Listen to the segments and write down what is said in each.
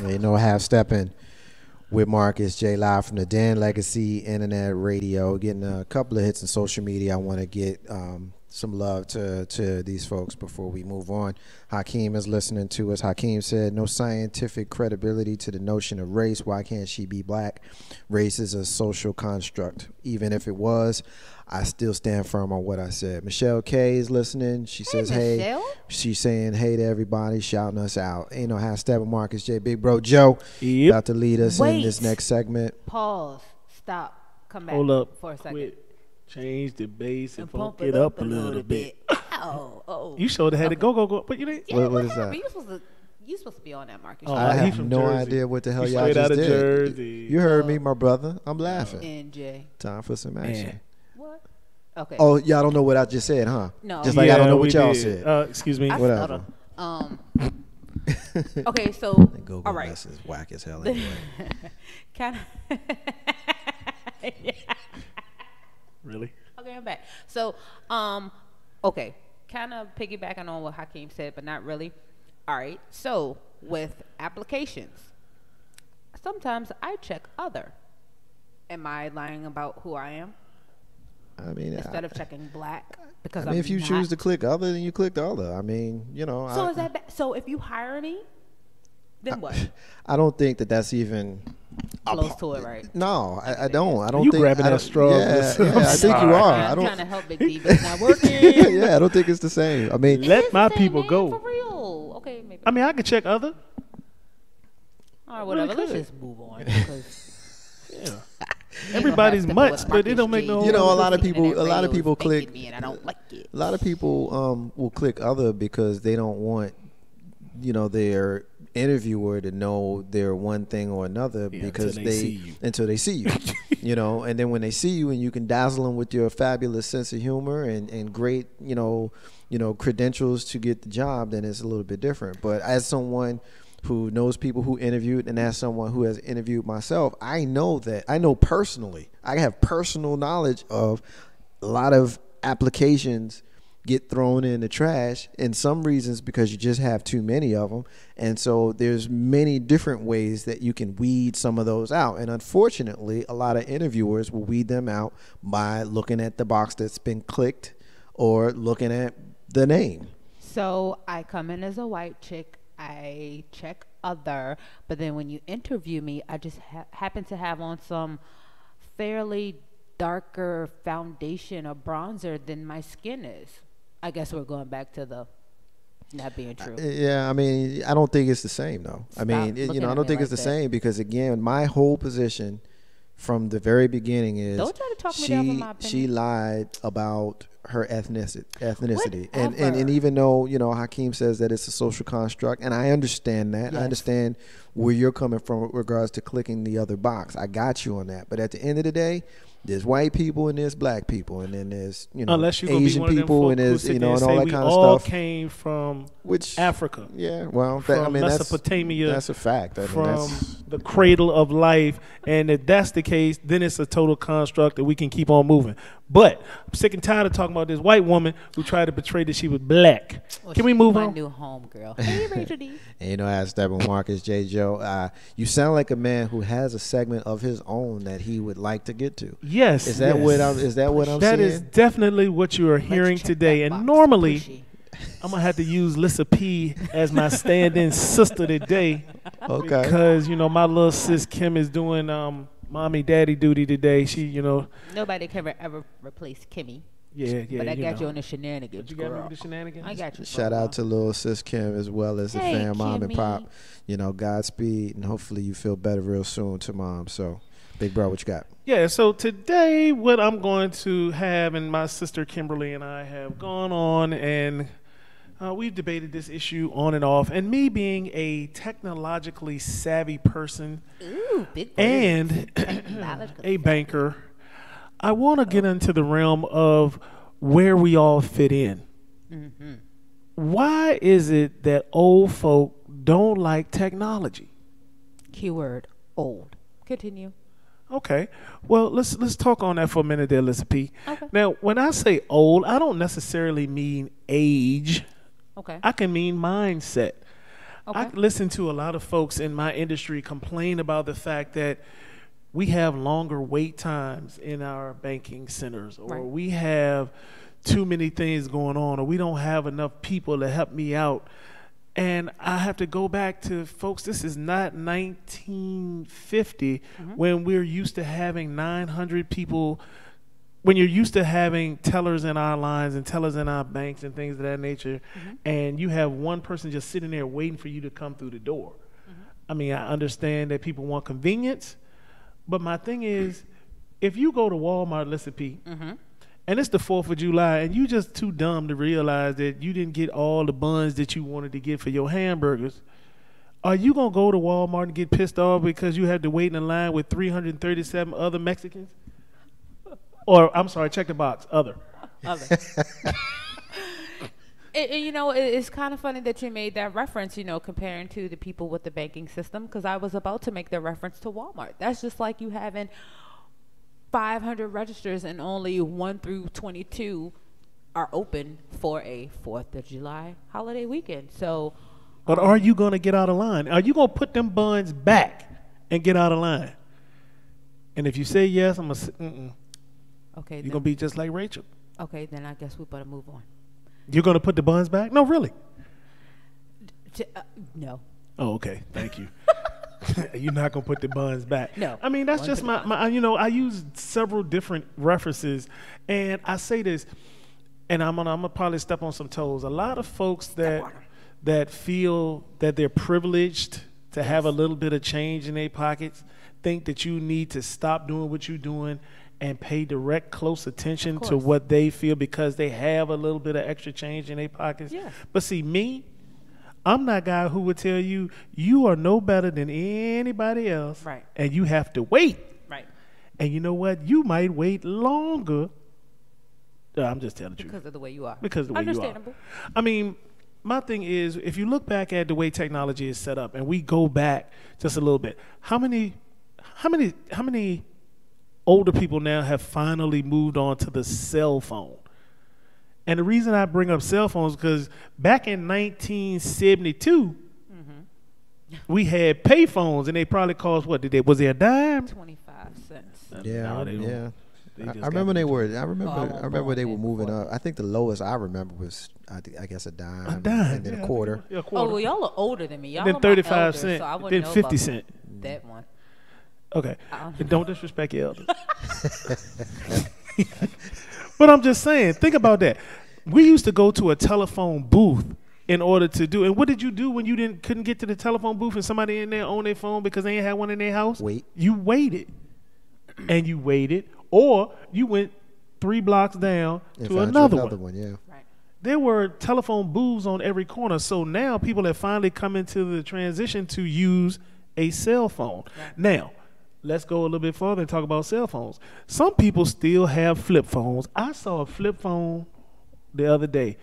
You know, have Steppin with Marcus J live from the Dan Legacy Internet Radio, getting a couple of hits on social media. I want to get some love to these folks before we move on. Hakeem is listening to us. Hakeem said, no scientific credibility to the notion of race. Why can't she be black? Race is a social construct. Even if it was, I still stand firm on what I said. Michelle K is listening. She says, hey. She's saying hey to everybody, shouting us out. Ain't no hashtag Marcus J. Big Bro Joe about to lead us in this next segment. Pause. Stop. Come back. Hold up. For a second. Quit. Change the bass and pump it up a little bit. Oh. You showed had to go. But you didn't. Yeah, what is that? You supposed to be on that, Marcus. I have no Jersey. idea what the hell He's y'all straight just out of did. Jersey. You heard me, my brother. I'm laughing. NJ. Time for some action. What? Okay. Oh, y'all don't know what I just said, huh? No. Just like I don't know what y'all said. Excuse me. Whatever. Okay, so Google all right. This is whack as hell anyway. Kind of. Really? Okay, I'm back. So, okay, kind of piggybacking on what Hakeem said, but not really. All right. So, with applications, sometimes I check other. Am I lying about who I am? I mean, instead of checking black, because if you choose to click other, then you click the other. I mean, you know. So is that so? If you hire me, then what? I don't think that's even close to it, right? No, I don't. I don't you think. Grabbing that straw. Yeah, I think you are. I'm trying to help Big D, but it's not working. Yeah, I don't think it's the same. I mean, let my people go. For real. Okay, maybe. I mean, I could check other. All right, whatever. Let's just move on. Yeah. Everybody's mutts, but it don't make no. You know, a lot of people click. Me and I don't like it. A lot of people will click other because they don't want, you know, their interviewer to know they're one thing or another because until they see you, you know, and then when they see you and you can dazzle them with your fabulous sense of humor and great, you know, credentials to get the job, then it's a little bit different. But as someone who knows people who interviewed, and as someone who has interviewed myself, I know personally, I have personal knowledge of a lot of applications get thrown in the trash, in some reasons because you just have too many of them. And so there's many different ways that you can weed some of those out. And unfortunately, a lot of interviewers will weed them out by looking at the box that's been clicked or looking at the name. So I come in as a white chick, I check other, but then when you interview me, I just happen to have on some fairly darker foundation or bronzer than my skin is. I guess we're going back to the not being true. Yeah, I mean, I don't think it's the same though. I mean, I don't think it's the same because again, my whole position from the very beginning is don't try to talk me down from my opinion. She lied about her ethnicity. And even though, you know, Hakeem says that it's a social construct, and I understand that. Yes. I understand where you're coming from with regards to clicking the other box. I got you on that. But at the end of the day, there's white people and there's black people, and then there's, you know, Asian people, and there's, you know, and all that kind of stuff. All came from Africa. Yeah, well, from Mesopotamia. That's a fact. I mean, from the cradle of life, and if that's the case, then it's a total construct that we can keep on moving. But I'm sick and tired of talking about this white woman who tried to portray that she was black. Well, can we move on? My new home girl. Hey, Rachel D. And you know, as Steppin Marcus J. Joe, you sound like a man who has a segment of his own that he would like to get to. Yes. Is that what I'm seeing? That is definitely what you are hearing today. And normally, I'm going to have to use Lissa P as my stand-in sister today. Okay. Because, you know, my little sis Kim is doing mommy daddy duty today. She, you know. Nobody can ever replace Kimmy. Yeah. But I got you on the shenanigans. You got me with the shenanigans? I got you. Shout out to little sis Kim as well as the fam, mom and pop. You know, Godspeed, and hopefully you feel better real soon to mom. So, big bro, what you got? Yeah, so today what I'm going to have, and my sister Kimberly and I have gone on, and we've debated this issue on and off. And me being a technologically savvy person and a banker, I want to get into the realm of where we all fit in. Mm-hmm. Why is it that old folk don't like technology? Keyword, old. Continue. Okay. Well, let's talk on that for a minute there, Lissa P. Okay. Now, when I say old, I don't necessarily mean age. Okay. I can mean mindset. Okay. I listen to a lot of folks in my industry complain about the fact that we have longer wait times in our banking centers, or we have too many things going on, or we don't have enough people to help me out. And I have to go back to, folks, this is not 1950 when we're used to having 900 people, when you're used to having tellers in our lines and tellers in our banks and things of that nature, and you have one person just sitting there waiting for you to come through the door. I mean, I understand that people want convenience, but my thing is, if you go to Walmart, listen, Pete, and it's the 4th of July, and you just too dumb to realize that you didn't get all the buns that you wanted to get for your hamburgers, are you going to go to Walmart and get pissed off because you had to wait in a line with 337 other Mexicans? Or, I'm sorry, check the box, other. It's kind of funny that you made that reference, comparing to the people with the banking system, because I was about to make the reference to Walmart. That's just like you having 500 registers and only 1 through 22 are open for a 4th of July holiday weekend. So, but are you going to get out of line? Are you going to put them buns back and get out of line? And if you say yes, I'm going to say, okay, you're going to be just like Rachel. Okay, then I guess we better move on. You're going to put the buns back? No, really? No. Oh, okay. Thank you. You're not going to put the buns back. No. I mean, that's just my I use several different references, and I say this, and I'm gonna probably step on some toes. A lot of folks that feel that they're privileged to have a little bit of change in their pockets think that you need to stop doing what you're doing and pay direct close attention to what they feel because they have a little bit of extra change in their pockets. Yes. But see, me, I'm that guy who would tell you, you are no better than anybody else. Right. And you have to wait. Right. And you know what? You might wait longer. I'm just telling the truth. Because of the way you are. Because of the way you are. Understandable. I mean, my thing is, if you look back at the way technology is set up, and we go back just a little bit, how many older people now have finally moved on to the cell phone? And the reason I bring up cell phones is because back in 1972, we had pay phones, and they probably cost, what, was it a dime? 25 cents. Yeah. I remember they were. I remember they were moving up. I think the lowest I remember was, I guess, a dime. A dime, and then a quarter. Yeah, a quarter. Oh, well, y'all are older than me. Y'all then are 35 elders, cents. so I wouldn't Then know 50 about cents. That one. Okay. And don't disrespect your elders. But I'm just saying, think about that. We used to go to a telephone booth in order to do. And what did you do when you couldn't get to the telephone booth and somebody in there on their phone because they ain't had one in their house? Wait. You waited. And you waited. Or you went 3 blocks down to another one. Yeah. Right. There were telephone booths on every corner. So now people have finally come into the transition to use a cell phone. Right. Now, let's go a little bit further and talk about cell phones. Some people still have flip phones. I saw a flip phone the other day.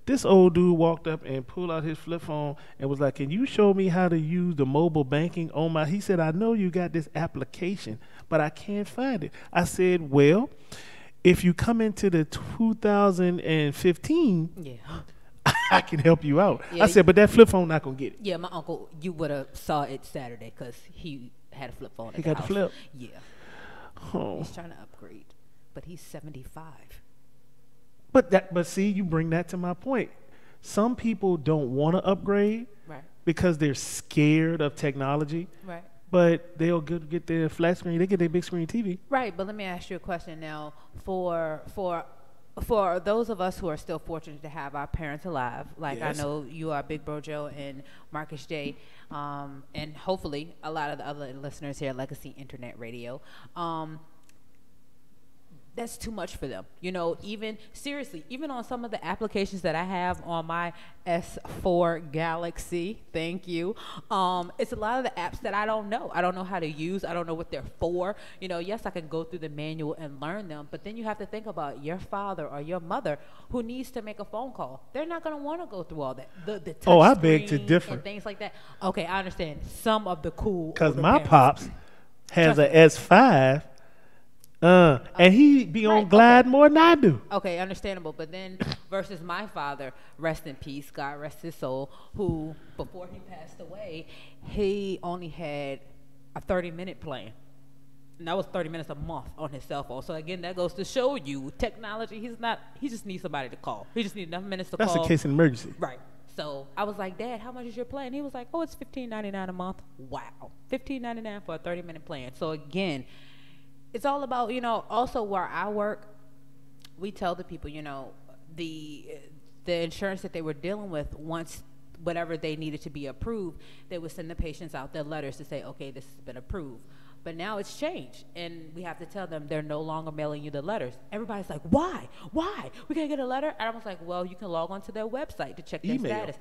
This old dude walked up and pulled out his flip phone and was like, "Can you show me how to use the mobile banking on my?" He said, "I know you got this application, but I can't find it." I said, "Well, if you come into the 2015, I can help you out." Yeah, I said, "But that flip phone not gonna get it." Yeah, my uncle, you would have saw it Saturday because he had a flip phone at He the got house. the flip. Yeah. Oh. He's trying to upgrade, but he's 75. But see, you bring that to my point. Some people don't want to upgrade because they're scared of technology. Right. But they'll get their flat screen. They get their big screen TV. Right. But let me ask you a question now. For those of us who are still fortunate to have our parents alive, like Yes. I know you are, Big Bro Joe and Marcus J, and hopefully a lot of the other listeners here at Legacy Internet Radio. That's too much for them. Even seriously, even on some of the applications that I have on my S4 Galaxy, thank you. It's a lot of the apps that I don't know. I don't know how to use. I don't know what they're for. Yes, I can go through the manual and learn them, but then you have to think about your father or your mother who needs to make a phone call. They're not going to want to go through all that. The touch I beg to screen differ. and things like that. Okay, I understand some of the cool. Because older my parents. pops has a S5. And he be on Glide more than I do. Okay, understandable. But then versus my father, rest in peace, God rest his soul, who before he passed away, he only had a 30-minute plan. And that was 30 minutes a month on his cell phone. So again, that goes to show you technology. He just needs somebody to call. He just needs enough minutes to call. That's a case of emergency. Right. So I was like, Dad, how much is your plan? He was like, oh, it's $15.99 a month. Wow. $15.99 for a 30-minute plan. So again, it's all about, also where I work, we tell the people, the insurance that they were dealing with, once whatever they needed to be approved, they would send the patients out their letters to say, okay, this has been approved. But now it's changed, and we have to tell them they're no longer mailing you the letters. Everybody's like, why? We can't get a letter? And I was like, well, you can log on to their website to check their status.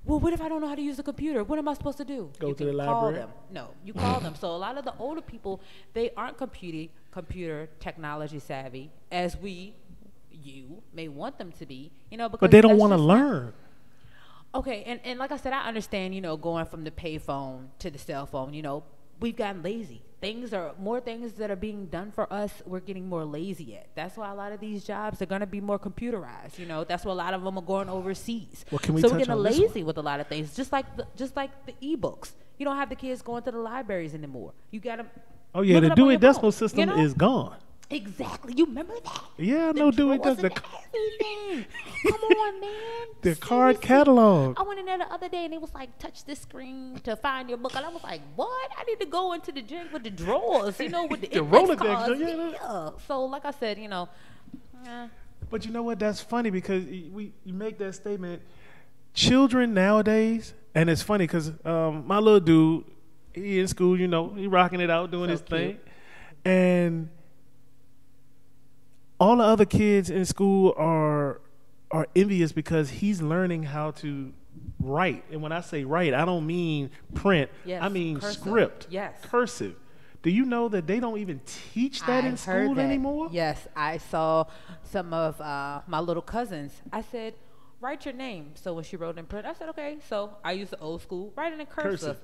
Well, what if I don't know how to use the computer? What am I supposed to do? Go to the library? Call them. No, you call them. So a lot of the older people, they aren't computer technology savvy as you may want them to be, because but they don't want to learn. Okay, and like I said, I understand, going from the pay phone to the cell phone, we've gotten lazy. More things that are being done for us, we're getting more lazy at. That's why a lot of these jobs are going to be more computerized. That's why a lot of them are going overseas. Well, can we so touch we're getting on lazy with a lot of things, just like the ebooks. You don't have the kids going to the libraries anymore. You got them. Oh yeah, the Dewey Decimal System is gone. Exactly. You remember that? Yeah, I know Dewey Decimal. Come on, man. The card catalog. I went in there the other day and it was like, touch this screen to find your book. And I was like, what? I need to go into the gym with the drawers, with the Rolodex. Yeah. So like I said, But you know what? That's funny because you make that statement. Children nowadays, and it's funny because my little dude, he in school, he rocking it out, doing his thing. And all the other kids in school are envious because he's learning how to write. And when I say write, I don't mean print. Yes, I mean cursive. script. Yes. Cursive. Do you know that they don't even teach that in school anymore? Yes, I saw some of my little cousins. I said, write your name. So when she wrote in print, I said, okay. So I used the old school, write it in cursive.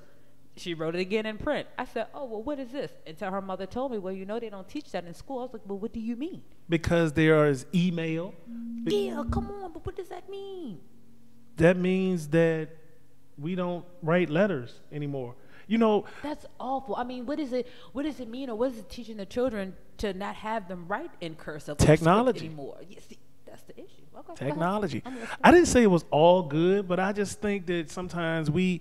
She wrote it again in print. I said, oh, well, what is this? Until her mother told me, well, they don't teach that in school. I was like, well, what do you mean? Because there is email. Yeah, come on, but what does that mean? That means that we don't write letters anymore. That's awful. I mean, what does it mean, or what is it teaching the children to not have them write in cursive technology anymore? Yeah, see, that's the issue. Okay, technology. I didn't say it was all good, but I just think that sometimes we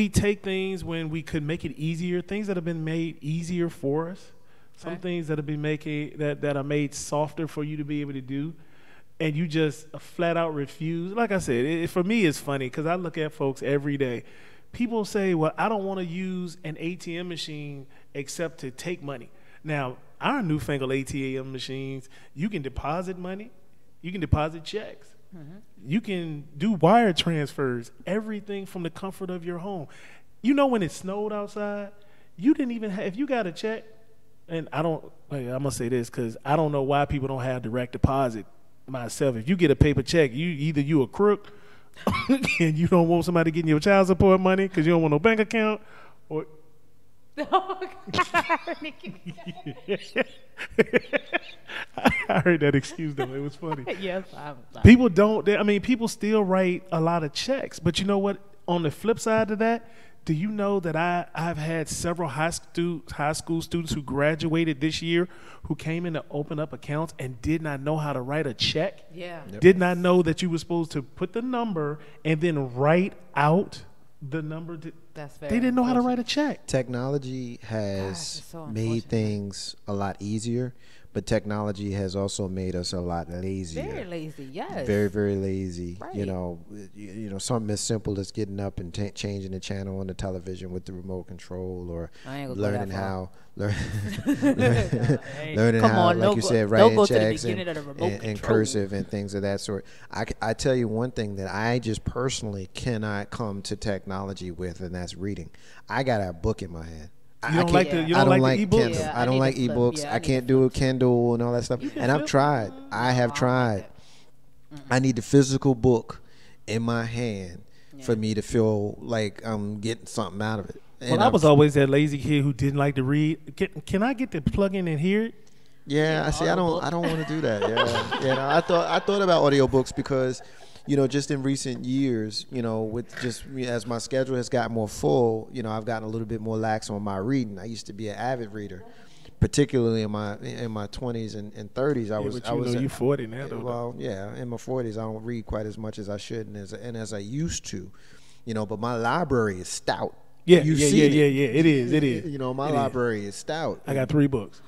take things when we could make it easier, things that have been made easier for us, some things that have been that are made softer for you to be able to do, and you just flat out refuse. Like I said, for me it's funny because I look at folks every day. People say, well, I don't want to use an ATM machine except to take money. Now, our newfangled ATM machines, you can deposit money. You can deposit checks. Mm-hmm. You can do wire transfers, everything from the comfort of your home. When it snowed outside, you didn't even have, if you got a check, and I'm going to say this because I don't know why people don't have direct deposit myself. If you get a paper check, either you a crook and you don't want somebody getting your child support money because you don't want no bank account, or I heard that excuse though. It was funny. Yes, I'm sorry. People still write a lot of checks. But you know what? On the flip side of that, do you know that I've had several high school students who graduated this year who came in to open up accounts and did not know how to write a check? Yeah. Yep. Did not know that you were supposed to put the number and then write out the number. That's very they didn't know how to write a check. Technology has made things a lot easier, but technology has also made us a lot lazier. Very lazy, yes. Very, very lazy. Right. Something as simple as getting up and changing the channel on the television with the remote control, or learning how, like you said, writing checks and cursive and things of that sort. I tell you one thing that I just personally cannot come to technology with, and that's reading. I got a book in my hand. I don't like the ebooks? Kindle. I don't like ebooks. I can't do a Kindle and all that stuff. And I've tried. I have tried. I need the physical book in my hand for me to feel like I'm getting something out of it. Well, I was always that lazy kid who didn't like to read. Can I get the plug in and hear it? Yeah, I see. I don't want to do that. Yeah, yeah. No, I thought about audiobooks because, just in recent years, with just as my schedule has gotten more full, I've gotten a little bit more lax on my reading. I used to be an avid reader, particularly in my 20s and 30s. I was you 40 now, though. Well, yeah, in my 40s, I don't read quite as much as I should and as I used to, but my library is stout. Yeah, yeah. It is. My library is stout. I got 3 books.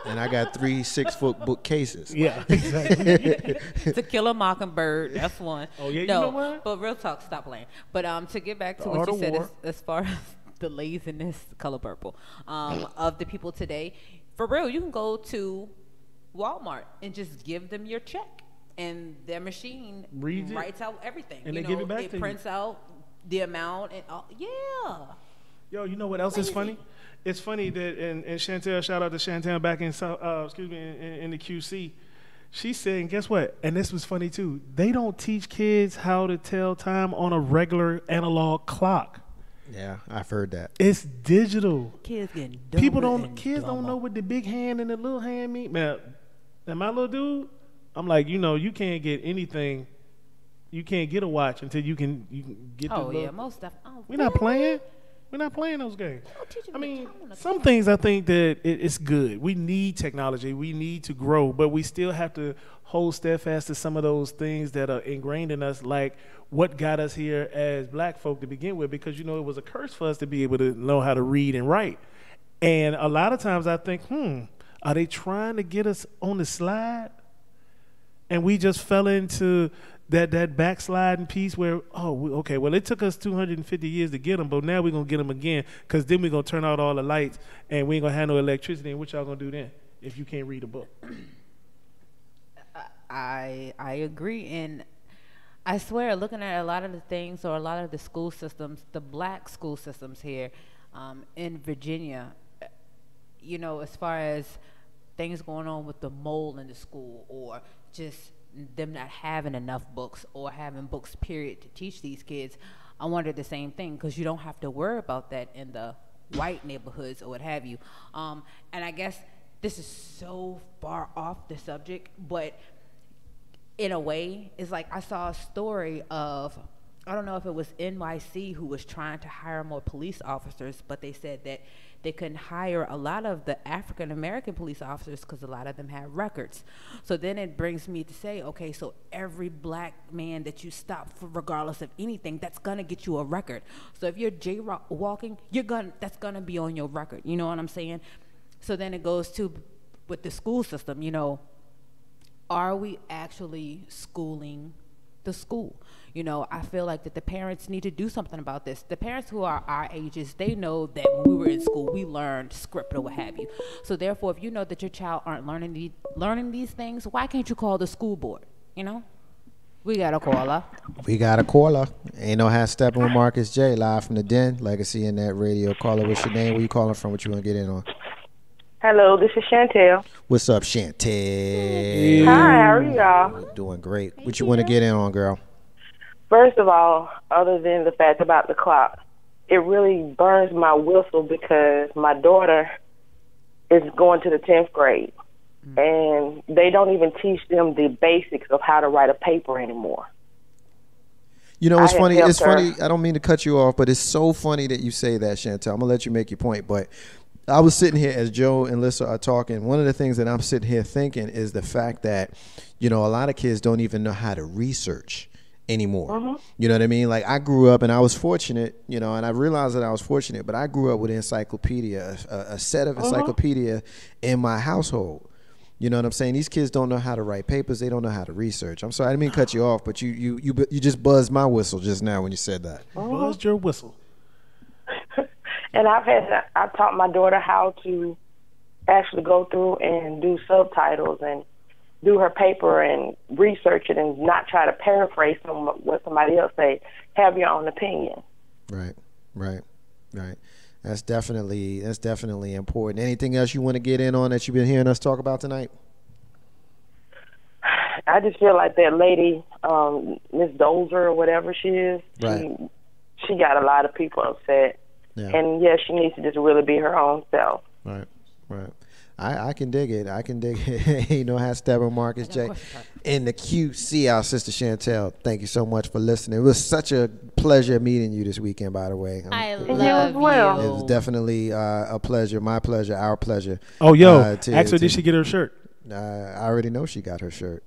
And I got 3 6-foot bookcases. Yeah, exactly. To Kill a Mockingbird, that's one. Oh yeah, no, you know what? But real talk, stop playing. But to get back to what you said as far as the laziness, Color Purple, of the people today, for real, you can go to Walmart and just give them your check, and their machine writes out everything. And they give it back to you. It prints out the amount and yeah. Yo, you know what else is funny? It's funny that and Chantel, shout out to Chantel back in in the QC. She said, and guess what? And this was funny too. They don't teach kids how to tell time on a regular analog clock. Yeah, I've heard that. It's digital. Kids getting dumber. Kids don't know what the big hand and the little hand mean. Man, and my little dude, I'm like, you can't get anything. You can't get a watch until you can get the yeah, most stuff. We're not playing. We're not playing those games. I mean, some things I think that it's good. We need technology. We need to grow, but we still have to hold steadfast to some of those things that are ingrained in us, like what got us here as black folk to begin with, because, it was a curse for us to be able to know how to read and write. And a lot of times I think, are they trying to get us on the slide? And we just fell into that backsliding piece where, okay, well, it took us 250 years to get them, but now we're going to get them again, because then we're going to turn out all the lights and we ain't going to have no electricity. And what y'all going to do then if you can't read a book? I agree. And I swear, looking at a lot of the things or a lot of the school systems, the black school systems here in Virginia, as far as things going on with the mold in the school or just them not having enough books or having books period to teach these kids, I wonder the same thing, because you don't have to worry about that in the white neighborhoods or what have you. And I guess this is so far off the subject, but in a way, it's like I saw a story of, I don't know if it was NYC who was trying to hire more police officers, but they said that they couldn't hire a lot of the African American police officers because a lot of them had records. So then it brings me to say, okay, so every black man that you stop for, regardless of anything, that's gonna get you a record. So if you're jaywalking, that's gonna be on your record. You know what I'm saying? So then it goes to with the school system. Are we actually schooling the school? I feel like that the parents need to do something about this. The parents who are our ages, they know that when we were in school, we learned script or what have you. So therefore, if you know that your child aren't learning these things, why can't you call the school board? We got a caller. Ain't no half stepping with Marcus J. Live from the Den, Legacy in that radio. Caller, what's your name? Where you calling from? What you want to get in on? Hello, this is Chantel. What's up, Chantel? Hi, how are y'all? Doing great. What you want to get in on, girl? First of all, other than the fact about the clock, it really burns my whistle because my daughter is going to the 10th grade, and they don't even teach them the basics of how to write a paper anymore. It's funny. It's funny. I don't mean to cut you off, but it's so funny that you say that, Chantel. I'm going to let you make your point, but I was sitting here as Joe and Lissa are talking. One of the things that I'm sitting here thinking is the fact that, a lot of kids don't even know how to research anymore. Mm-hmm. You know what I mean? Like, I grew up and I was fortunate, and I realized that I was fortunate, but I grew up with an encyclopedia, a set of encyclopedia in my household. You know what I'm saying? These kids don't know how to write papers. They don't know how to research. I'm sorry, I didn't mean to cut you off, but you just buzzed my whistle just now when you said that. Buzzed your whistle. And I taught my daughter how to actually go through and do subtitles and do her paper and research it and not try to paraphrase what somebody else say. Have your own opinion. Right. That's definitely important. Anything else you want to get in on that you've been hearing us talk about tonight? I just feel like that lady, Miss Dozer or whatever she is, she got a lot of people upset. Yeah. And she needs to just really be her own self. Right. I can dig it. I can dig it. You know how Steppin, Marcus J. And the QC, our sister Chantel. Thank you so much for listening. It was such a pleasure meeting you this weekend, by the way. I love you. It was definitely a pleasure, my pleasure, our pleasure. Oh, yo, actually, did she get her shirt? I already know she got her shirt.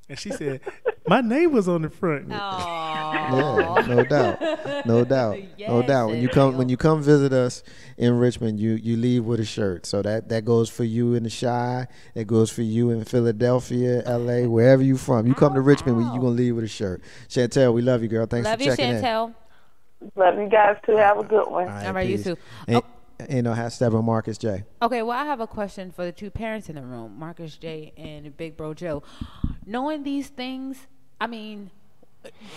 And she said, my name was on the front. Yeah, no doubt. No doubt. Yes, no doubt. When you come visit us in Richmond, you leave with a shirt. So that goes for you in the Chi. That goes for you in Philadelphia, LA, wherever you from. You come to Richmond, you're going to leave with a shirt. Chantel, we love you, girl. Thanks for checking in. Love you, Chantel. Love you guys too. Have a good one. All right, you too. And Steppin, Marcus J. Okay, well, I have a question for the two parents in the room, Marcus J. and Big Bro Joe. Knowing these things, I mean,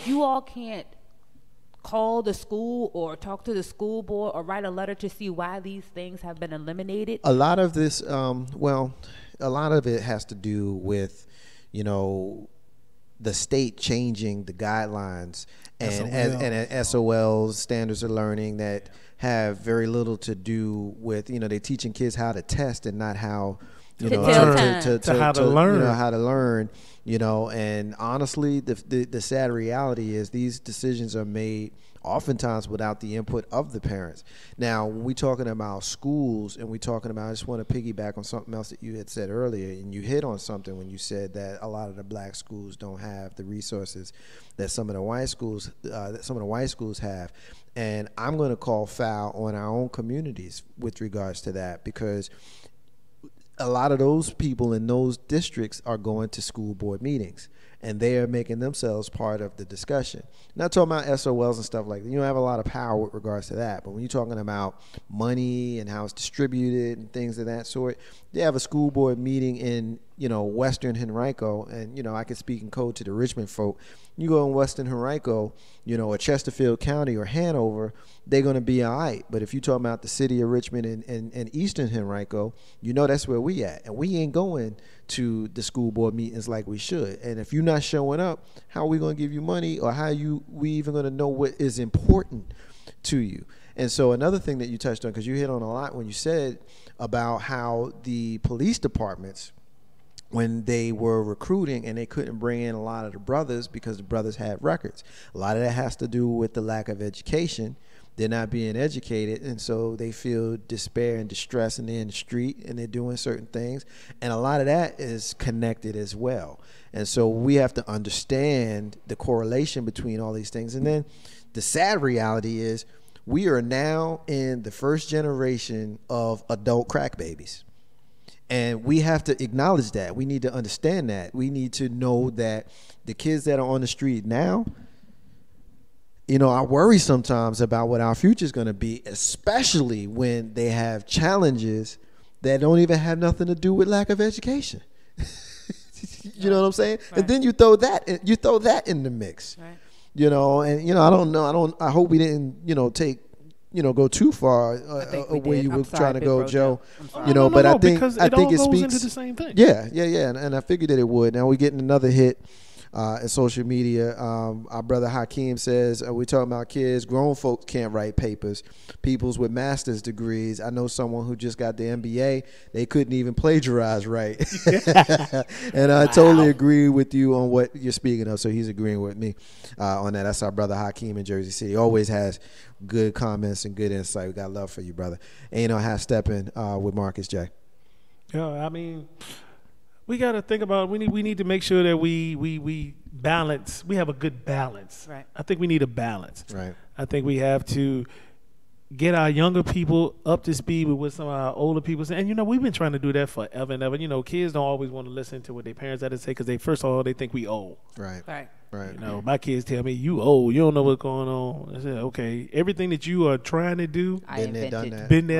you all can't call the school or talk to the school board or write a letter to see why these things have been eliminated? A lot of this, a lot of it has to do with, the state changing the guidelines and SOLs, standards of learning, that have very little to do with, they're teaching kids how to test and not how, how to learn. How to learn, and honestly, the sad reality is these decisions are made oftentimes without the input of the parents. Now, when we're talking about schools and we're talking about, I just want to piggyback on something else that you had said earlier, and you hit on something when you said that a lot of the black schools don't have the resources that some of the white schools have. And I'm going to call foul on our own communities with regards to that, because a lot of those people in those districts are going to school board meetings, and they are making themselves part of the discussion. Not talking about SOLs and stuff like that. You don't have a lot of power with regards to that. But when you're talking about money and how it's distributed and things of that sort, they have a school board meeting in, Western Henrico, and, I can speak in code to the Richmond folk. You go in Western Henrico, or Chesterfield County or Hanover, they're going to be all right. But if you're talking about the city of Richmond and Eastern Henrico, that's where we at. And we ain't going to the school board meetings like we should. And if you're not showing up, how are we going to give you money, or we even going to know what is important to you? And so another thing that you touched on, because you hit on a lot when you said about how the police departments, when they were recruiting and they couldn't bring in a lot of the brothers because the brothers had records. A lot of that has to do with the lack of education. They're not being educated, and so they feel despair and distress, and they're in the street and they're doing certain things. And a lot of that is connected as well. And so we have to understand the correlation between all these things. And then the sad reality is we are now in the first generation of adult crack babies. And we have to acknowledge that. We need to understand that. We need to know that the kids that are on the street now, I worry sometimes about what our future is going to be, especially when they have challenges that don't even have nothing to do with lack of education. You know what I'm saying? Right. And then you throw that in the mix. Right. I don't know. I hope we didn't, go too far where you were trying to go, Joe. But I think it speaks into the same thing. Yeah, and I figured that it would. Now we're getting another hit in social media. Our brother Hakeem says, we're talking about kids. Grown folks can't write papers. Peoples with master's degrees. I know someone who just got the MBA. They couldn't even plagiarize right. And I totally agree with you on what you're speaking of. So he's agreeing with me on that. That's our brother Hakeem in Jersey City. Always has good comments and good insight. We got love for you, brother. And Steppin with Marcus J. Yeah, I mean, we got to think about, we need to make sure that we balance. We have a good balance. Right. I think we need a balance. Right. I think we have to get our younger people up to speed with what some of our older people say. And, we've been trying to do that forever and ever. Kids don't always want to listen to what their parents have to say because first of all, they think we old. Right. My kids tell me, you old. You don't know what's going on. I said, okay, everything that you are trying to do, been there,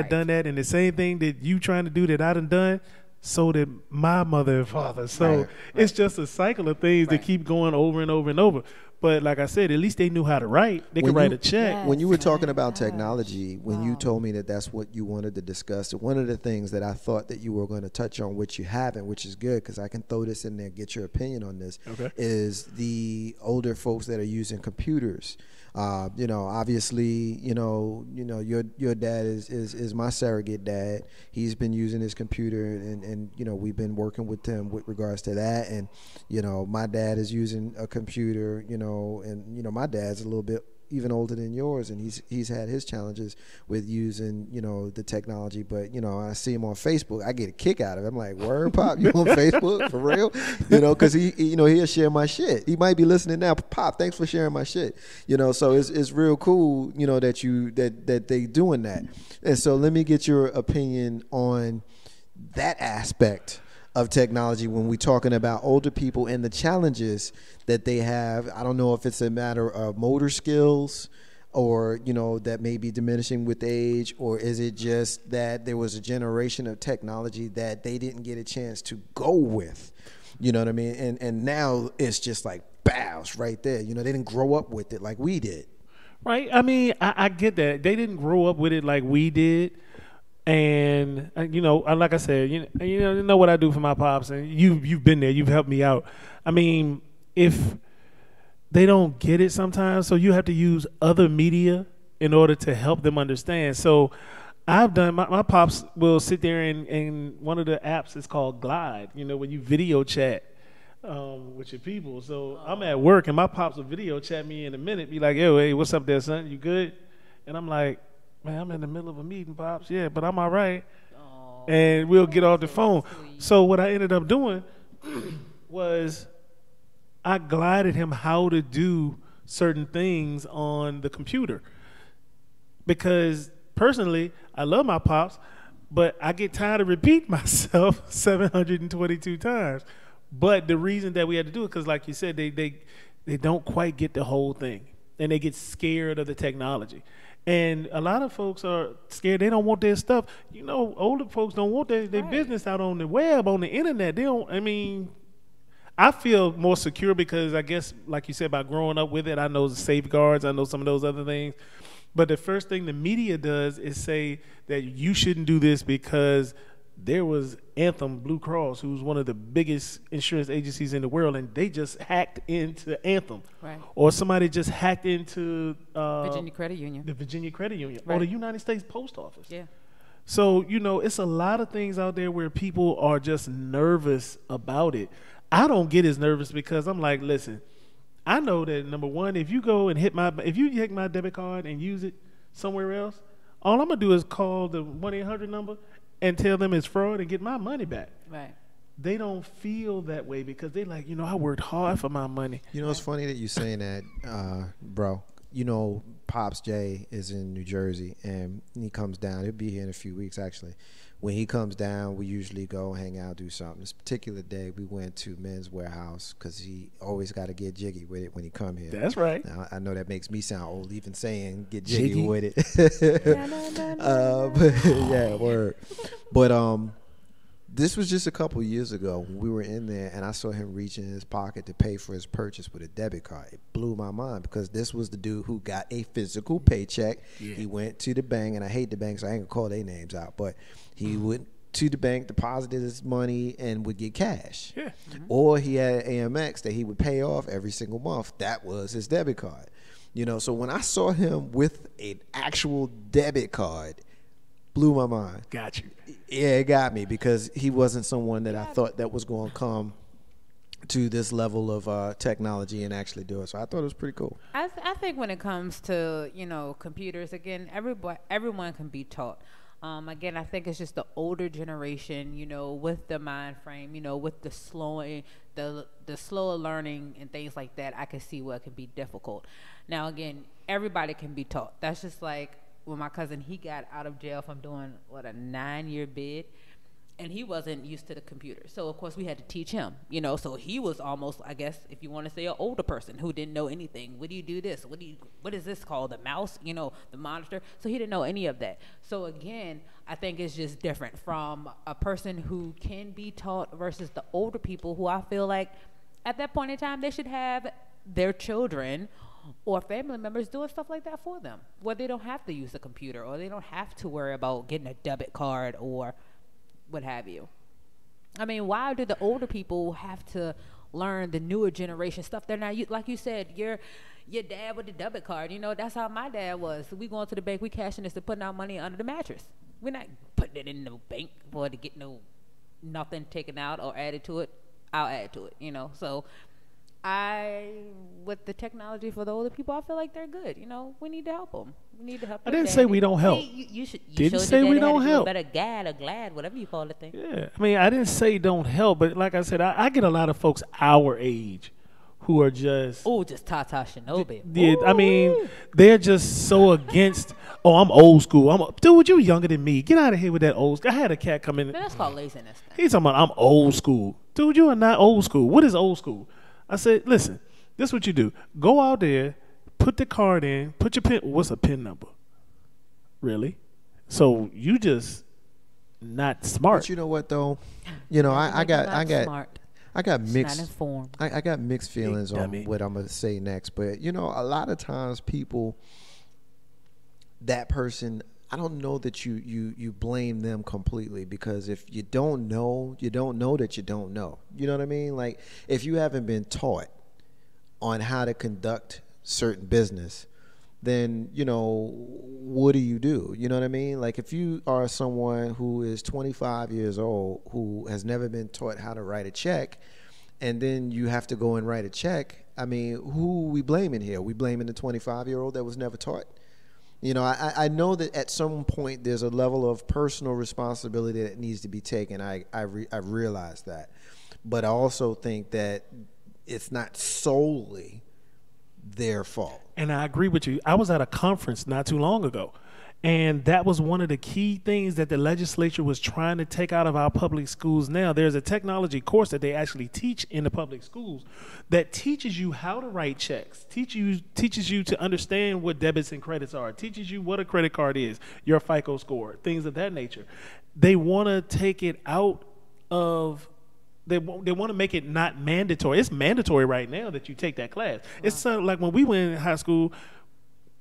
done that. And the same thing that you trying to do that I done, so did my mother and father. So it's just a cycle of things that keep going over and over and over. But like I said, at least they knew how to write. They could write a check. Yes, when you were talking about technology, when you told me that that's what you wanted to discuss, one of the things that I thought that you were going to touch on, which you haven't, which is good because I can throw this in there, get your opinion on this, is the older folks that are using computers Obviously, your dad is my surrogate dad. He's been using his computer, and we've been working with him with regards to that. And my dad is using a computer. And my dad's a little bit even older than yours, and he's had his challenges with using the technology. But I see him on Facebook, I get a kick out of it. I'm like, word, Pop, you on Facebook for real? Because he'll share my shit. He might be listening now. Pop, thanks for sharing my shit. So it's real cool that they doing that. And so let me get your opinion on that aspect of technology when we're talking about older people and the challenges that they have. I don't know if it's a matter of motor skills or, that may be diminishing with age, or is it just that there was a generation of technology that they didn't get a chance to go with, you know what I mean? And now it's just like, bows right there. They didn't grow up with it like we did. Right. I mean, I get that. They didn't grow up with it like we did. And like I said, you know what I do for my pops, and you've been there, you've helped me out. I mean, if they don't get it sometimes, so you have to use other media in order to help them understand. So I've done my pops will sit there and one of the apps is called Glide. When you video chat with your people. So I'm at work and my pops will video chat me in a minute, be like, "Yo, hey, what's up there, son? You good?" And I'm like, "Man, I'm in the middle of a meeting, Pops. Yeah, but I'm all right." And we'll get off the phone. So what I ended up doing was I glided him how to do certain things on the computer. Because personally, I love my pops, but I get tired of repeating myself 722 times. But the reason that we had to do it, because like you said, they don't quite get the whole thing. And they get scared of the technology. And a lot of folks are scared. They don't want their stuff. Older folks don't want their business out on the web, on the internet. I feel more secure because I guess, like you said, by growing up with it, I know the safeguards. I know some of those other things. But the first thing the media does is say that you shouldn't do this because there was Anthem Blue Cross, who's one of the biggest insurance agencies in the world, and they just hacked into Anthem. Right. Or somebody just hacked into Virginia Credit Union. The Virginia Credit Union. Right. Or the United States Post Office. Yeah. So, it's a lot of things out there where people are just nervous about it. I don't get as nervous because I'm like, listen, I know that, number one, if you go and if you take my debit card and use it somewhere else, all I'm going to do is call the 1-800 number and tell them it's fraud and get my money back. Right. They don't feel that way because they like, I worked hard for my money. It's funny that you're saying that, bro. Pops Jay is in New Jersey, and he comes down. He'll be here in a few weeks, actually. When he comes down, we usually go hang out, do something. This particular day, we went to Men's Warehouse because he always got to get jiggy with it when he come here. That's right. Now, I know that makes me sound old, even saying get jiggy with it. Yeah, word. But this was just a couple years ago when we were in there, and I saw him reach in his pocket to pay for his purchase with a debit card. It blew my mind because this was the dude who got a physical paycheck. Yeah. He went to the bank, and I hate the bank, so I ain't gonna call their names out, but he went to the bank, deposited his money, and would get cash. Yeah. Mm-hmm. Or he had AMX that he would pay off every single month. That was his debit card. So when I saw him with an actual debit card, blew my mind. Got you. Yeah, it got me because he wasn't someone that I thought that was going to come to this level of technology and actually do it. So I thought it was pretty cool. I think when it comes to computers, again, everyone can be taught. Again, I think it's just the older generation, with the mind frame, with the slower learning and things like that. I can see what can be difficult. Now, again, everybody can be taught. That's just like when my cousin, he got out of jail from doing a 9-year bid, and he wasn't used to the computer. So of course we had to teach him, so he was almost, I guess, if you want to say, an older person who didn't know anything. What do you do this? What is this called? The mouse, the monitor. So he didn't know any of that. So again, I think it's just different from a person who can be taught versus the older people who I feel like at that point in time, they should have their children or family members doing stuff like that for them, where they don't have to use a computer or they don't have to worry about getting a debit card or what have you. I mean, why do the older people have to learn the newer generation stuff? They're not, like you said, your dad with the debit card. You know, that's how my dad was. So we going to the bank, we cashing this and putting our money under the mattress. We're not putting it in the bank for to get nothing taken out or added to it. I'll add to it, you know. So with the technology for the older people, I feel like they're good. You know, we need to help them. We need to help them. I didn't say we don't help. You didn't say we don't help. Better gad or glad, whatever you call the thing. Yeah, I mean, I didn't say don't help, but like I said, I get a lot of folks our age who are just Tata Shinobi. Yeah, I mean, they're just so against. Oh, I'm old school. Dude, you younger than me. Get out of here with that old school. I had a cat come in. Man, that's called laziness. He's talking about I'm old school. Dude, you are not old school. What is old school? I said, listen, this is what you do. Go out there, put the card in, put your PIN. What's a PIN number? Really? So you just not smart. But you know what though? You know, I got mixed. Not informed. I got mixed feelings on what I'm gonna say next. But you know, a lot of times people, that person, I don't know that you blame them completely, because if you don't know that you don't know. You know what I mean? Like, if you haven't been taught on how to conduct certain business, then, you know, what do? You know what I mean? Like, if you are someone who is 25 years old who has never been taught how to write a check, and then you have to go and write a check, I mean, who are we blaming here? Are we blaming the 25-year-old that was never taught? You know, I know that at some point there's a level of personal responsibility that needs to be taken. I realize that. But I also think that it's not solely their fault. And I agree with you. I was at a conference not too long ago, and that was one of the key things that the legislature was trying to take out of our public schools now. There's a technology course that they actually teach in the public schools that teaches you how to write checks, teaches you to understand what debits and credits are, teaches you what a credit card is, your FICO score, things of that nature. They want to take it out of... They want to make it not mandatory. It's mandatory right now that you take that class. Wow. It's like when we went in high school.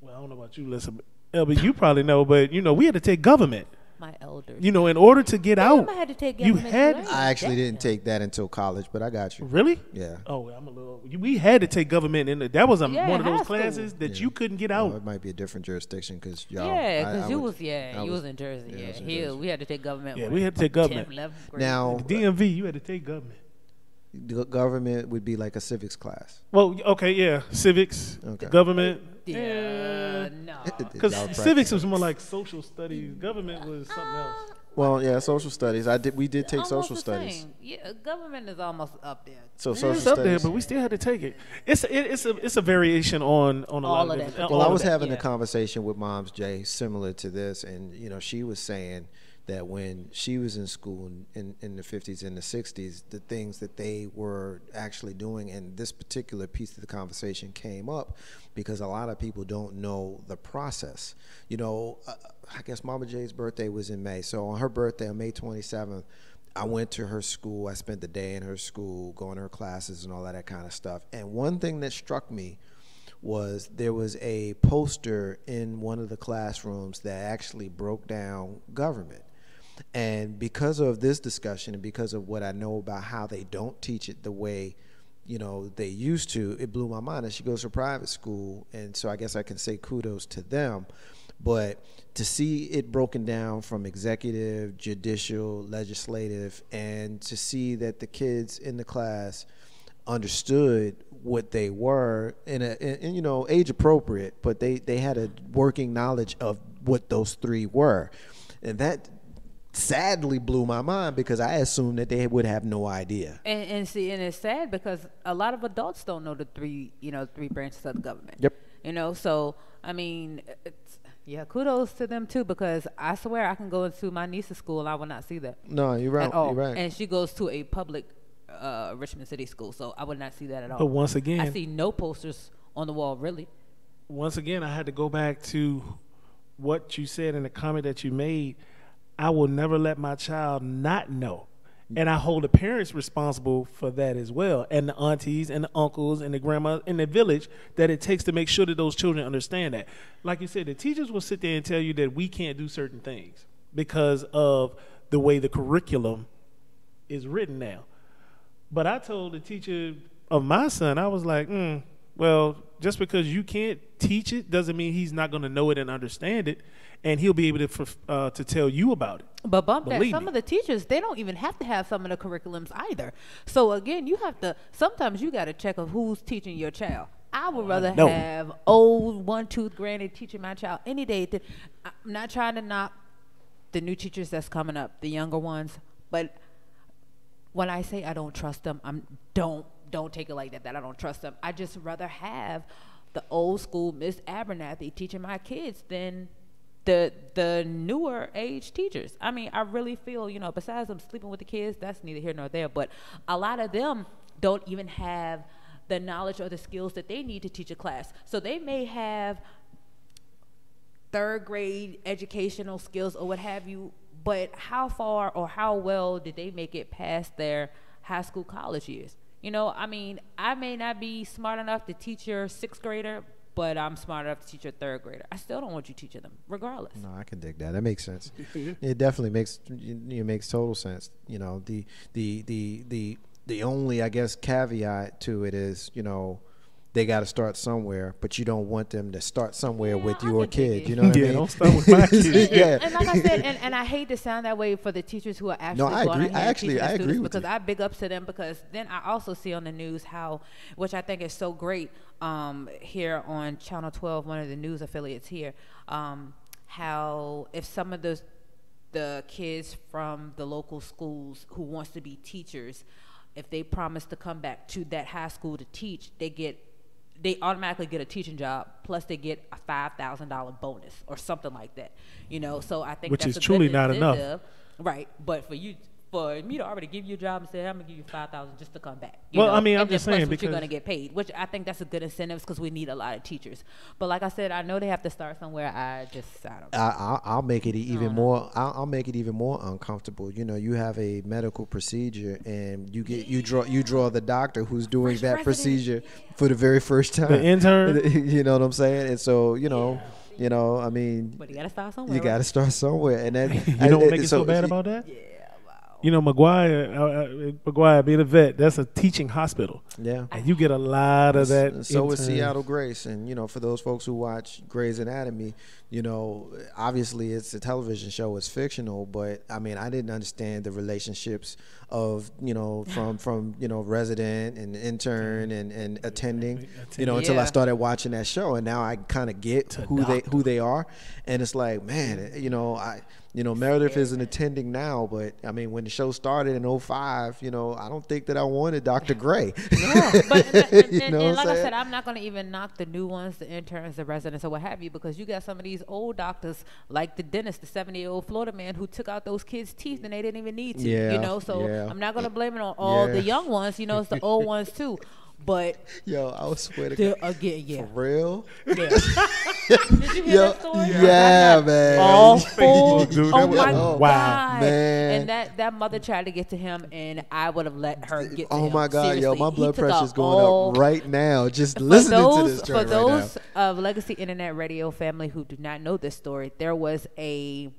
Well, I don't know about you, Listen, Elby, you probably know, but you know, we had to take government. My elders. You know, in order to get out, I had to take government. I actually didn't take that until college, but I got you. Really? Yeah. Oh, I'm a little. We had to take government, and that was one of those classes that you couldn't get out. It might be a different jurisdiction because y'all. Yeah, because you was in Jersey. Yeah, here we had to take government. Yeah, we had to take government. Now, the DMV, you had to take government. The government would be like a civics class. Well, okay, yeah, civics, government. Yeah, no. Because civics was more like social studies. Government was something else. Well, yeah, social studies. We did take social studies. Yeah, government is almost up there. So social studies, up there, studies, but we still had to take it. It's a variation on a lot of that. Well, I was having a conversation with Moms J similar to this, and you know, she was saying that when she was in school in the 50s and the 60s, the things that they were actually doing, and this particular piece of the conversation came up because a lot of people don't know the process. You know, I guess Mama J's birthday was in May. So on her birthday, on May 27th, I went to her school. I spent the day in her school, going to her classes and all that kind of stuff. And one thing that struck me was there was a poster in one of the classrooms that actually broke down government. And because of this discussion and because of what I know about how they don't teach it the way, you know, they used to, it blew my mind. And she goes to private school, and so I guess I can say kudos to them. But to see it broken down from executive, judicial, legislative, and to see that the kids in the class understood what they were in you know, age appropriate, but they had a working knowledge of what those three were. And that sadly blew my mind because I assumed that they would have no idea. And see, and it's sad because a lot of adults don't know the three branches of the government. Yep. You know, so I mean, kudos to them too, because I swear I can go into my niece's school and I will not see that. No, you're right. At all. You're right. And she goes to a public Richmond City school, so I would not see that at all. But once again, I see no posters on the wall, really. Once again, I had to go back to what you said in the comment that you made. I will never let my child not know. And I hold the parents responsible for that as well, and the aunties and the uncles and the grandma in the village, that it takes to make sure that those children understand that. Like you said, the teachers will sit there and tell you that we can't do certain things because of the way the curriculum is written now. But I told the teacher of my son, I was like, well, just because you can't teach it doesn't mean he's not going to know it and understand it, and he'll be able to tell you about it. But bump that, some of the teachers, they don't even have to have some of the curriculums either. So again, you have to, sometimes you got to check of who's teaching your child. I would rather have old one-tooth granny teaching my child any day. I'm not trying to knock the new teachers that's coming up, the younger ones, but when I say I don't trust them, don't take it like that I don't trust them. I just rather have the old school Miss Abernathy teaching my kids than the newer age teachers. I mean, I really feel, you know, besides them sleeping with the kids, that's neither here nor there, but a lot of them don't even have the knowledge or the skills that they need to teach a class. So they may have third grade educational skills or what have you, but how far or how well did they make it past their high school, college years? You know, I mean, I may not be smart enough to teach your sixth grader, but I'm smart enough to teach your third grader. I still don't want you teaching them, regardless. No, I can dig that. That makes sense. It definitely makes total sense. You know, the only, I guess, caveat to it is, you know, they got to start somewhere, but you don't want them to start somewhere with your kid. You know what I mean? Don't start with my kid. And like I said, and I hate to sound that way for the teachers who are actually going ahead and teaching the students, because I big ups to them, because then I also see on the news how, which I think is so great, here on Channel 12, one of the news affiliates here, how if some of the kids from the local schools who wants to be teachers, if they promise to come back to that high school to teach, they automatically get a teaching job, plus they get a $5,000 bonus or something like that. You know, so I think which that's is truly not enough, right? But for me to already give you a job and say, I'm gonna give you $5,000 just to come back. Well, know? I mean, I'm and just then saying, plus because what you're gonna get paid, which I think that's a good incentive, because we need a lot of teachers. But like I said, I know they have to start somewhere. I don't know. I'll make it even more. I'll make it even more uncomfortable. You know, you have a medical procedure, and you draw the doctor who's doing that procedure for the very first time. The intern. You know what I'm saying? And so, you know, I mean, but you gotta start somewhere. You gotta start somewhere, and then you don't make it so bad about that. Yeah. You know, McGuire being a vet, that's a teaching hospital. Yeah. And you get a lot of that. And so is Seattle Grace. And, you know, for those folks who watch Grey's Anatomy, you know, obviously it's a television show, it's fictional, but I mean, I didn't understand the relationships of, you know, from you know, resident and intern and attending, you know, until I started watching that show, and now I kind of get who they are. And it's like, man, you know, Meredith is an attending now, but I mean, when the show started in 2005, you know, I don't think that I wanted Dr. Gray. No, but and like I saying? said, I'm not going to even knock the new ones, the interns, the residents, or what have you, because you got some of these old doctors, like the dentist, the 70-year-old Florida man who took out those kids' teeth and they didn't even need to, you know, so I'm not going to blame it on all the young ones, you know, it's the old ones too. But yo, I was swear to God, again, for real. Yeah. Did you hear that story? Yeah, man. Awful. Dude, oh my wow, God. Man. And that mother tried to get to him, and I would have let her get to him. Oh my God, Seriously. yo, my blood pressure is going up right now just listening to this story. For those of Legacy Internet Radio family who do not know this story, there was a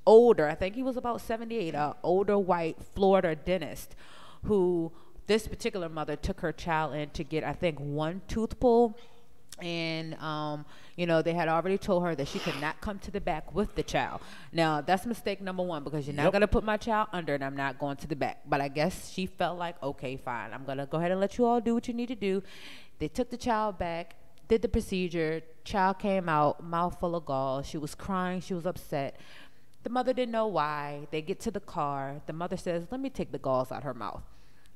older, I think he was about 78, older white Florida dentist who, this particular mother took her child in to get, I think, one tooth pulled. And, you know, they had already told her that she could not come to the back with the child. Now, that's mistake number one, because you're not going to put my child under and I'm not going to the back. But I guess she felt like, okay, fine, I'm going to go ahead and let you all do what you need to do. They took the child back, did the procedure. Child came out, mouth full of gauze. She was crying. She was upset. The mother didn't know why. They get to the car. The mother says, let me take the gauze out her mouth.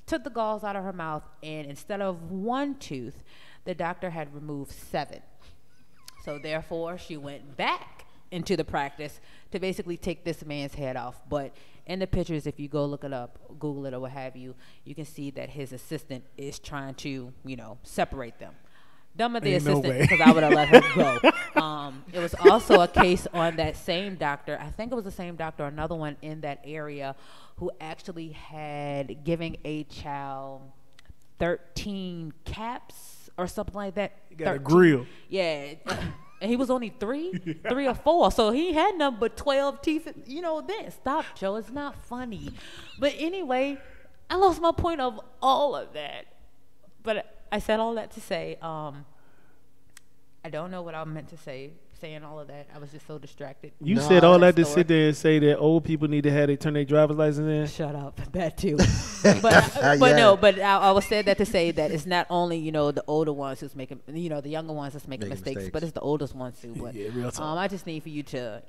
Took the gauze out of her mouth, and instead of one tooth, the doctor had removed 7. So therefore, she went back into the practice to basically take this man's head off. But in the pictures, if you go look it up, Google it or what have you, you can see that his assistant is trying to, you know, separate them. Dumb of the assistant, because I would have let her go. It was also a case on that same doctor. I think it was the same doctor, another one in that area, who actually had given a child 13 caps or something like that. You got 13. A grill. Yeah. And he was only 3 or 4. So he had none but 12 teeth. You know, then stop, Joe. It's not funny. But anyway, I lost my point of all of that. But I said all that to say, I don't know what I meant to say. Saying all of that, I was just so distracted. You said all that to sit there and say that old people need to have they turn their driver's license in. Shut up, that too. But no, but I was said that to say that it's not only the older ones who's making the younger ones that's making mistakes, but it's the oldest ones too. But real talk. I just need for you to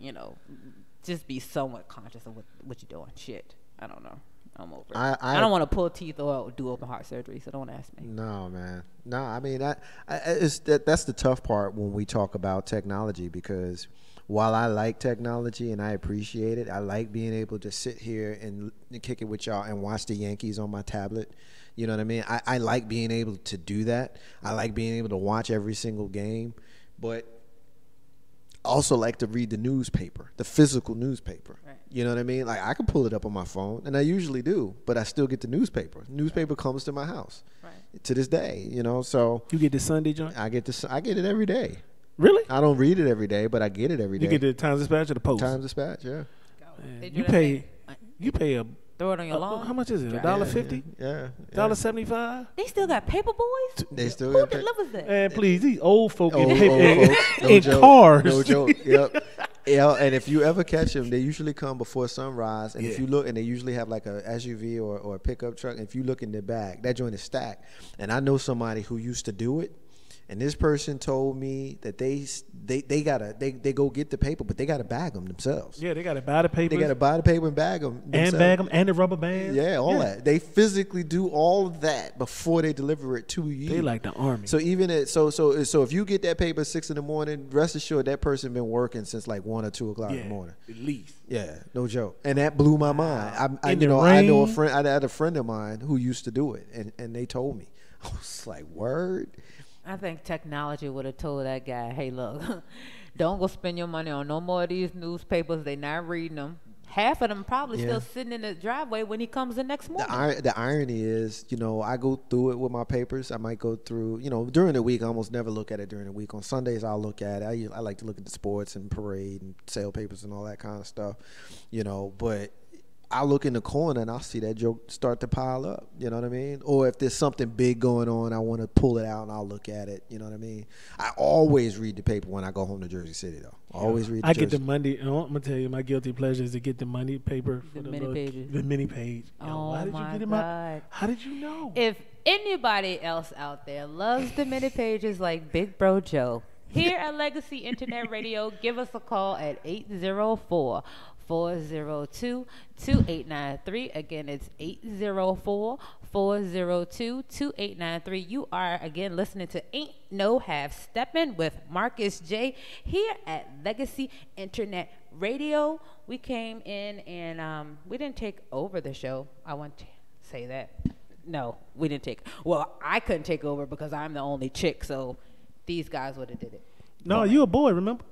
just be somewhat conscious of what you're doing. Shit, I don't know. I'm over it. I don't want to pull teeth or do open heart surgery, so don't ask me. No, man. No, I mean, that's the tough part when we talk about technology, because while I like technology and I appreciate it, I like being able to sit here and kick it with y'all and watch the Yankees on my tablet. You know what I mean? I like being able to do that. I like being able to watch every single game, but also like to read the newspaper, the physical newspaper. Right. You know what I mean? Like, I can pull it up on my phone, and I usually do, but I still get the newspaper. Newspaper comes to my house to this day, So you get the Sunday joint? I get it every day. Really? I don't read it every day, but I get it every day. You get the Times Dispatch or the Post? Times Dispatch, yeah. You pay a throw it on your lawn. How much is it? $1.50? Yeah. $1.75? They still got paper boys? They still Who got delivers that? Man, please, these old folk old get paper folks, no in joke, cars. No joke. Yep. Yeah, and if you ever catch them, they usually come before sunrise. And if you look, and they usually have like a SUV or a pickup truck. And if you look in their bag, that joint is stacked. And I know somebody who used to do it. And this person told me that they go get the paper, but they gotta bag them themselves. Yeah, they gotta buy the paper. They gotta buy the paper and bag them themselves. And bag them, and the rubber bands. Yeah, all that. They physically do all of that before they deliver it to you. They like the army. So even so if you get that paper at 6 a.m, rest assured that person been working since like 1 or 2 o'clock in the morning. At least. Yeah, no joke. And that blew my mind. I had a friend of mine who used to do it, and they told me. I was like, word. I think technology would have told that guy, hey, look, don't go spend your money on no more of these newspapers. They not reading them. Half of them probably still sitting in the driveway when he comes the next morning. The irony is, I go through it with my papers. I might go through, during the week. I almost never look at it during the week. On Sundays, I'll look at it. I like to look at the sports and parade and sale papers and all that kind of stuff, but I'll look in the corner and I'll see that joke start to pile up. You know what I mean? Or if there's something big going on, I want to pull it out and I'll look at it. You know what I mean? I always read the paper when I go home to Jersey City, though. Always read the I get the Monday. I'm going to tell you, my guilty pleasure is to get the Monday paper. For the mini pages. The mini page. Oh, my God. How did you know? If anybody else out there loves the mini pages like Big Bro Joe, here at Legacy Internet Radio, give us a call at 804-402-2893. Again, it's 804-402-2893. You are, again, listening to Ain't No Half Steppin' with Marcus J. here at Legacy Internet Radio. We came in and we didn't take over the show. I want to say that. No, we didn't take. Well, I couldn't take over because I'm the only chick, so these guys would have did it. No, you a boy, remember?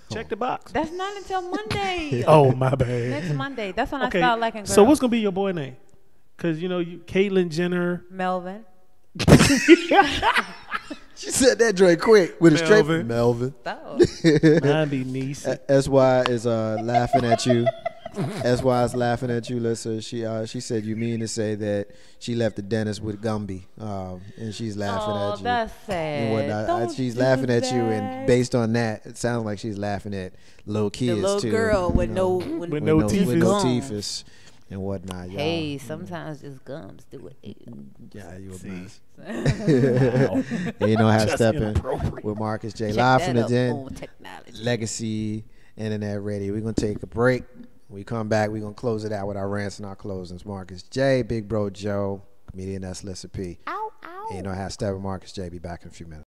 Check the box. That's not until Monday. Oh, my bad. Next Monday. That's when I start liking girls. So what's going to be your boy name? Because, you Caitlyn Jenner. Melvin. She said that joint quick with a straight Melvin. Oh. Mine be niece. SY is laughing at you. SY is laughing at you, Lissa. She said you mean to say that she left the dentist with Gumby, and she's laughing at you. Oh, that's sad. And whatnot. She's laughing at you, and based on that, it sounds like she's laughing at little kids the little too. Girl with no teeth and whatnot. Hey, sometimes just gums do it. Yeah, you a mess. Have Steppin' with Marcus J. Live from the Den. Legacy Internet Radio. We're gonna take a break. When we come back, we're going to close it out with our rants and our closings. Marcus J, Big Bro Joe, comedian that's Lissa P. Ow, ow. And Half Steppin' Marcus J. Be back in a few minutes.